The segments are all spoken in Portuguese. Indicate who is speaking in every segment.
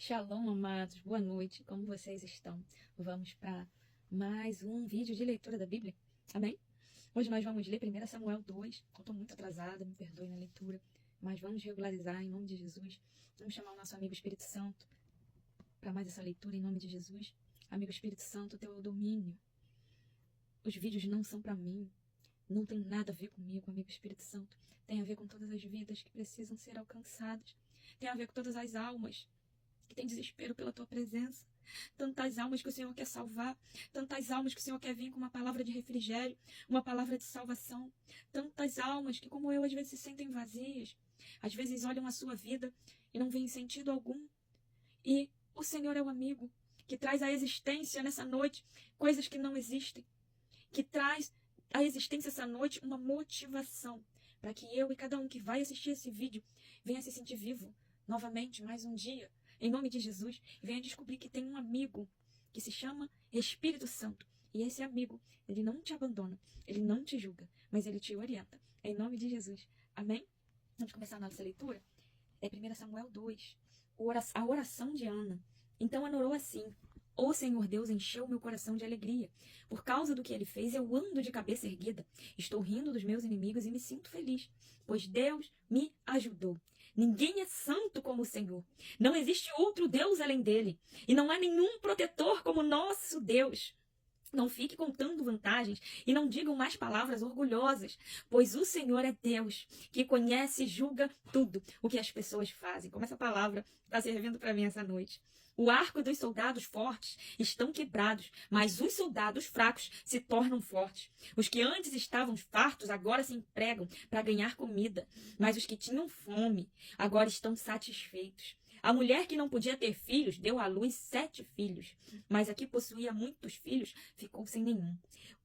Speaker 1: Shalom, amados. Boa noite. Como vocês estão? Vamos para mais um vídeo de leitura da Bíblia. Amém? Hoje nós vamos ler 1 Samuel 2. Eu estou muito atrasada, me perdoe na leitura, mas vamos regularizar em nome de Jesus. Vamos chamar o nosso amigo Espírito Santo para mais essa leitura em nome de Jesus. Amigo Espírito Santo, teu domínio. Os vídeos não são para mim. Não tem nada a ver comigo, amigo Espírito Santo. Tem a ver com todas as vidas que precisam ser alcançadas. Tem a ver com todas as almas que têm desespero pela tua presença. Tantas almas que o Senhor quer salvar. Tantas almas que o Senhor quer vir com uma palavra de refrigério, uma palavra de salvação. Tantas almas que, como eu, às vezes se sentem vazias. Às vezes olham a sua vida e não veem sentido algum. E o Senhor é o amigo que traz à existência nessa noite coisas que não existem. Que traz à existência essa noite uma motivação para que eu e cada um que vai assistir esse vídeo venha se sentir vivo novamente, mais um dia, em nome de Jesus, venha descobrir que tem um amigo que se chama Espírito Santo. E esse amigo, ele não te abandona, ele não te julga, mas ele te orienta, em nome de Jesus. Amém? Vamos começar a nossa leitura? É 1 Samuel 2, a oração de Ana. Então Ana orou assim: "Ó Senhor Deus, encheu meu coração de alegria. Por causa do que ele fez, eu ando de cabeça erguida. Estou rindo dos meus inimigos e me sinto feliz, pois Deus me ajudou. Ninguém é santo como o Senhor. Não existe outro Deus além dele. E não há nenhum protetor como nosso Deus. Não fique contando vantagens e não digam mais palavras orgulhosas, pois o Senhor é Deus, que conhece e julga tudo o que as pessoas fazem." Como essa palavra está servindo para mim essa noite. "O arco dos soldados fortes estão quebrados, mas os soldados fracos se tornam fortes. Os que antes estavam fartos agora se empregam para ganhar comida, mas os que tinham fome agora estão satisfeitos. A mulher que não podia ter filhos deu à luz 7 filhos, mas a que possuía muitos filhos ficou sem nenhum.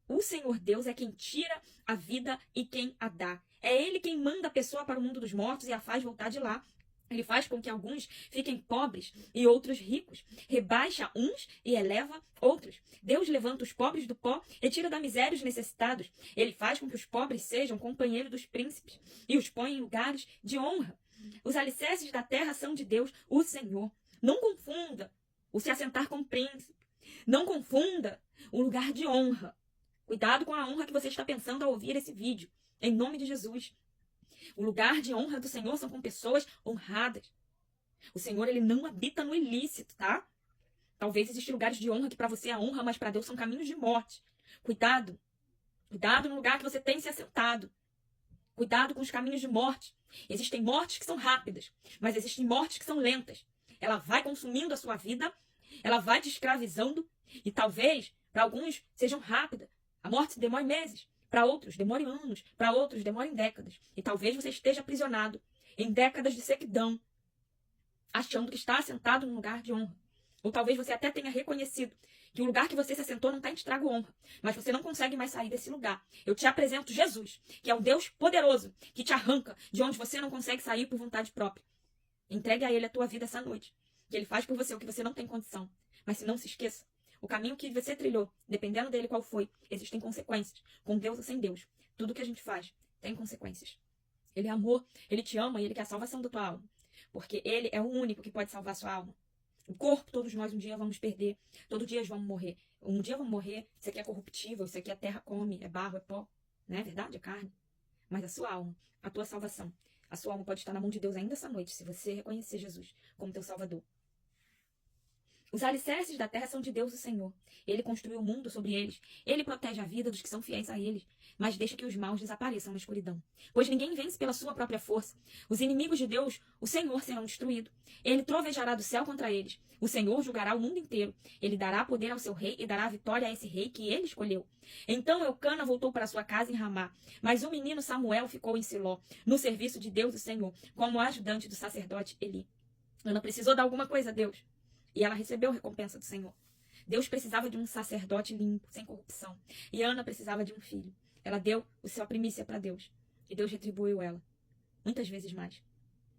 Speaker 1: O Senhor Deus é quem tira a vida e quem a dá. É Ele quem manda a pessoa para o mundo dos mortos e a faz voltar de lá. Ele faz com que alguns fiquem pobres e outros ricos. Rebaixa uns e eleva outros. Deus levanta os pobres do pó e tira da miséria os necessitados. Ele faz com que os pobres sejam companheiros dos príncipes e os põe em lugares de honra. Os alicerces da terra são de Deus, o Senhor. Não confunda o se assentar com o príncipe. Não confunda o lugar de honra. Cuidado com a honra que você está pensando ao ouvir esse vídeo. Em nome de Jesus. O lugar de honra do Senhor são com pessoas honradas. O Senhor, ele não habita no ilícito, tá? Talvez existam lugares de honra que para você é honra, mas para Deus são caminhos de morte. Cuidado. Cuidado no lugar que você tem se assentado. Cuidado com os caminhos de morte. Existem mortes que são rápidas, mas existem mortes que são lentas. Ela vai consumindo a sua vida, ela vai te escravizando, e talvez, para alguns, sejam rápidas. A morte demore meses, para outros demore anos, para outros demore décadas. E talvez você esteja aprisionado em décadas de sequidão, achando que está assentado num lugar de honra. Ou talvez você até tenha reconhecido que o lugar que você se assentou não está em estrago honra, mas você não consegue mais sair desse lugar. Eu te apresento Jesus, que é o Deus poderoso, que te arranca de onde você não consegue sair por vontade própria. Entregue a Ele a tua vida essa noite, que Ele faz por você o que você não tem condição. Mas se não se esqueça, o caminho que você trilhou, dependendo dele qual foi, existem consequências, com Deus ou sem Deus. Tudo que a gente faz tem consequências. Ele é amor, Ele te ama e Ele quer a salvação da tua alma, porque Ele é o único que pode salvar a sua alma. O corpo, todos nós um dia vamos perder. Todo dia vamos morrer. Um dia vamos morrer. Isso aqui é corruptível. Isso aqui a terra come. É barro, é pó. Não é verdade? É carne. Mas a sua alma, a tua salvação, a sua alma pode estar na mão de Deus ainda essa noite, se você reconhecer Jesus como teu Salvador. Os alicerces da terra são de Deus, o Senhor. Ele construiu o mundo sobre eles. Ele protege a vida dos que são fiéis a Ele, mas deixa que os maus desapareçam na escuridão. Pois ninguém vence pela sua própria força. Os inimigos de Deus, o Senhor, serão destruídos. Ele trovejará do céu contra eles. O Senhor julgará o mundo inteiro. Ele dará poder ao seu rei e dará vitória a esse rei que ele escolheu. Então Eucana voltou para sua casa em Ramá, mas o menino Samuel ficou em Siló, no serviço de Deus, o Senhor, como ajudante do sacerdote Eli. Ana precisou dar alguma coisa a Deus. E ela recebeu a recompensa do Senhor. Deus precisava de um sacerdote limpo, sem corrupção. E Ana precisava de um filho. Ela deu a sua primícia para Deus. E Deus retribuiu ela. Muitas vezes mais.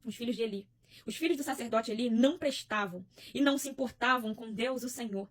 Speaker 1: Os filhos de Eli. Os filhos do sacerdote Eli não prestavam e não se importavam com Deus, o Senhor.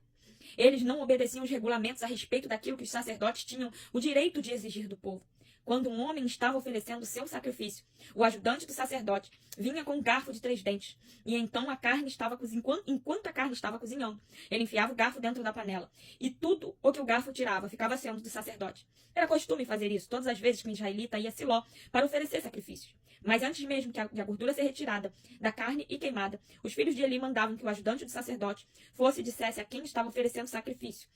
Speaker 1: Eles não obedeciam os regulamentos a respeito daquilo que os sacerdotes tinham o direito de exigir do povo. quando um homem estava oferecendo seu sacrifício, o ajudante do sacerdote vinha com um garfo de 3 dentes, e então a carne estava enquanto a carne estava cozinhando, ele enfiava o garfo dentro da panela, e tudo o que o garfo tirava ficava sendo do sacerdote. Era costume fazer isso todas as vezes que o israelita ia a Siló para oferecer sacrifícios. Mas antes mesmo de a gordura ser retirada da carne e queimada, os filhos de Eli mandavam que o ajudante do sacerdote fosse e dissesse a quem estava oferecendo sacrifício: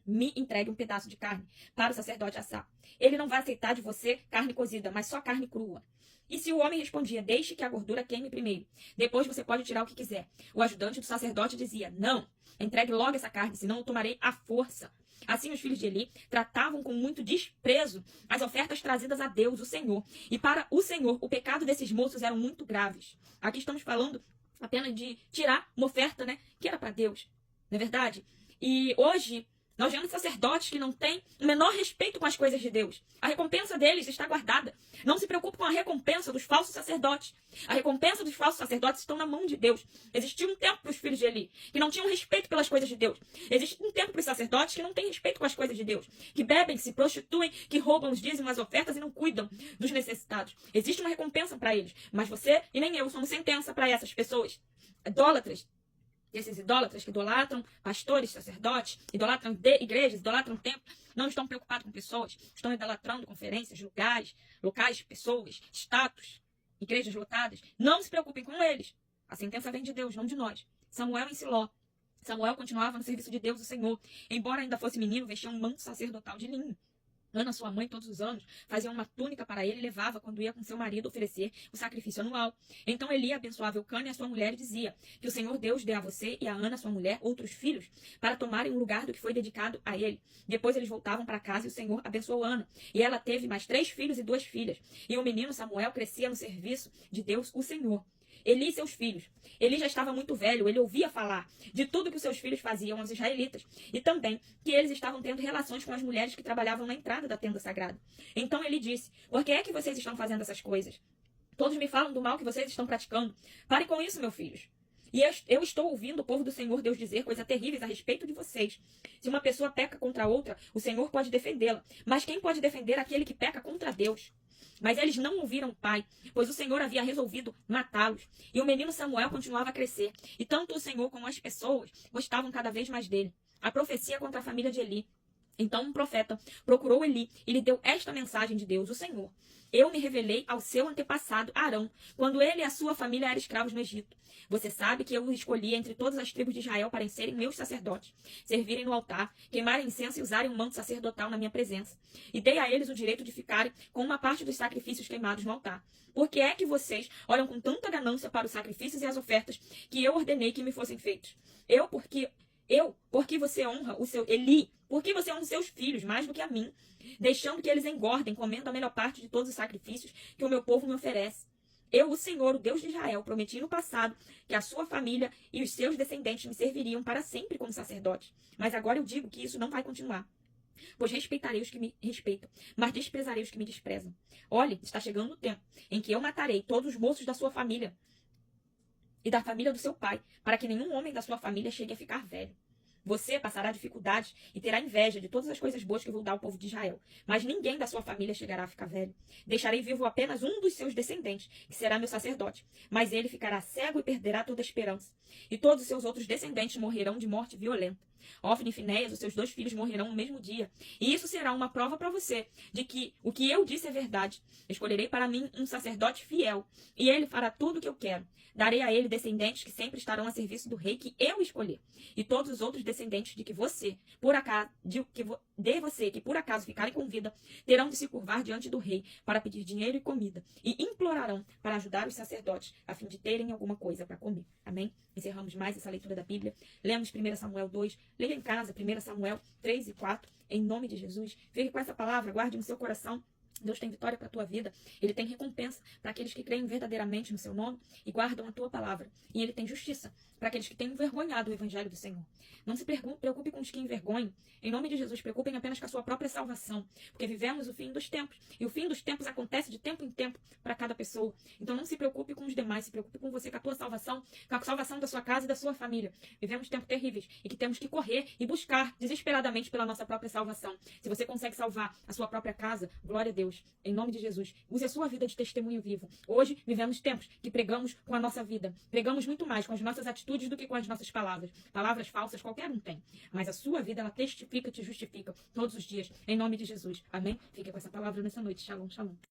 Speaker 1: me entregue um pedaço de carne para o sacerdote assar. Ele não vai aceitar de você carne cozida, mas só carne crua. E se o homem respondia: deixe que a gordura queime primeiro, depois você pode tirar o que quiser, o ajudante do sacerdote dizia: não, entregue logo essa carne, senão eu tomarei à força. Assim os filhos de Eli tratavam com muito desprezo as ofertas trazidas a Deus, o Senhor. E para o Senhor, o pecado desses moços eram muito graves. Aqui estamos falando apenas de tirar uma oferta, né, que era para Deus. Não é verdade? E hoje nós vemos sacerdotes que não têm o menor respeito com as coisas de Deus. A recompensa deles está guardada. Não se preocupe com a recompensa dos falsos sacerdotes. A recompensa dos falsos sacerdotes estão na mão de Deus. Existiu um tempo para os filhos de Eli que não tinham respeito pelas coisas de Deus. Existe um tempo para os sacerdotes que não têm respeito com as coisas de Deus. Que bebem, se prostituem, que roubam os dízimos, as ofertas e não cuidam dos necessitados. Existe uma recompensa para eles. Mas você e nem eu somos sentença para essas pessoas. Idólatras. Esses idólatras que idolatram pastores, sacerdotes, idolatram igrejas, idolatram templos, não estão preocupados com pessoas, estão idolatrando conferências, locais, pessoas, status, igrejas lotadas. Não se preocupem com eles. A sentença vem de Deus, não de nós. Samuel em Siló. Samuel continuava no serviço de Deus, o Senhor. Embora ainda fosse menino, vestia um manto sacerdotal de linho. Ana, sua mãe, todos os anos, fazia uma túnica para ele e levava quando ia com seu marido oferecer o sacrifício anual. Então Eli abençoava Eucana e a sua mulher e dizia: que o Senhor Deus dê a você e a Ana, sua mulher, outros filhos, para tomarem o lugar do que foi dedicado a ele. Depois eles voltavam para casa e o Senhor abençoou Ana. E ela teve mais 3 filhos e 2 filhas. E o menino Samuel crescia no serviço de Deus, o Senhor. Eli e seus filhos. Eli já estava muito velho, ele ouvia falar de tudo que os seus filhos faziam aos israelitas. E também que eles estavam tendo relações com as mulheres que trabalhavam na entrada da tenda sagrada. Então ele disse: por que é que vocês estão fazendo essas coisas? Todos me falam do mal que vocês estão praticando. Parem com isso, meus filhos. E eu estou ouvindo o povo do Senhor Deus dizer coisas terríveis a respeito de vocês. Se uma pessoa peca contra outra, o Senhor pode defendê-la. Mas quem pode defender aquele que peca contra Deus? Mas eles não ouviram o pai, pois o Senhor havia resolvido matá-los. E o menino Samuel continuava a crescer. E tanto o Senhor como as pessoas gostavam cada vez mais dele. A profecia contra a família de Eli. Então um profeta procurou Eli e lhe deu esta mensagem de Deus, o Senhor: eu me revelei ao seu antepassado Arão, quando ele e a sua família eram escravos no Egito. Você sabe que eu os escolhi entre todas as tribos de Israel para serem meus sacerdotes, servirem no altar, queimarem incenso e usarem um manto sacerdotal na minha presença. E dei a eles o direito de ficarem com uma parte dos sacrifícios queimados no altar. Por que é que vocês olham com tanta ganância para os sacrifícios e as ofertas que eu ordenei que me fossem feitos? Porque você honra o seu Eli, porque você honra os seus filhos mais do que a mim, deixando que eles engordem, comendo a melhor parte de todos os sacrifícios que o meu povo me oferece. Eu, o Senhor, o Deus de Israel, prometi no passado que a sua família e os seus descendentes me serviriam para sempre como sacerdotes. Mas agora eu digo que isso não vai continuar. Pois respeitarei os que me respeitam, mas desprezarei os que me desprezam. Olhe, está chegando o tempo em que eu matarei todos os moços da sua família e da família do seu pai, para que nenhum homem da sua família chegue a ficar velho. Você passará dificuldades e terá inveja de todas as coisas boas que vou dar ao povo de Israel. Mas ninguém da sua família chegará a ficar velho. Deixarei vivo apenas um dos seus descendentes, que será meu sacerdote. Mas ele ficará cego e perderá toda a esperança. E todos os seus outros descendentes morrerão de morte violenta. Ofni e Finéias, os seus 2 filhos, morrerão no mesmo dia. E isso será uma prova para você de que o que eu disse é verdade. Escolherei para mim um sacerdote fiel, e ele fará tudo o que eu quero. Darei a ele descendentes que sempre estarão a serviço do rei que eu escolher. E todos os outros descendentes de que você, por acaso, que por acaso ficarem com vida, terão de se curvar diante do rei para pedir dinheiro e comida. E implorarão para ajudar os sacerdotes, a fim de terem alguma coisa para comer. Amém? Encerramos mais essa leitura da Bíblia. Lemos 1 Samuel 2. Leia em casa 1 Samuel 3 e 4. Em nome de Jesus. Fique com essa palavra, guarde no seu coração. Deus tem vitória para a tua vida. Ele tem recompensa para aqueles que creem verdadeiramente no seu nome e guardam a tua palavra. E ele tem justiça para aqueles que têm envergonhado o evangelho do Senhor. Não se preocupe com os que envergonham. Em nome de Jesus, preocupem apenas com a sua própria salvação. Porque vivemos o fim dos tempos. E o fim dos tempos acontece de tempo em tempo para cada pessoa. Então não se preocupe com os demais. Se preocupe com você, com a tua salvação, com a salvação da sua casa e da sua família. Vivemos tempos terríveis e que temos que correr e buscar desesperadamente pela nossa própria salvação. Se você consegue salvar a sua própria casa, glória a Deus. Deus, em nome de Jesus, use a sua vida de testemunho vivo. Hoje vivemos tempos que pregamos com a nossa vida. Pregamos muito mais com as nossas atitudes do que com as nossas palavras. Palavras falsas qualquer um tem. Mas a sua vida, ela testifica, te justifica todos os dias, em nome de Jesus. Amém? Fique com essa palavra nessa noite. Shalom, shalom.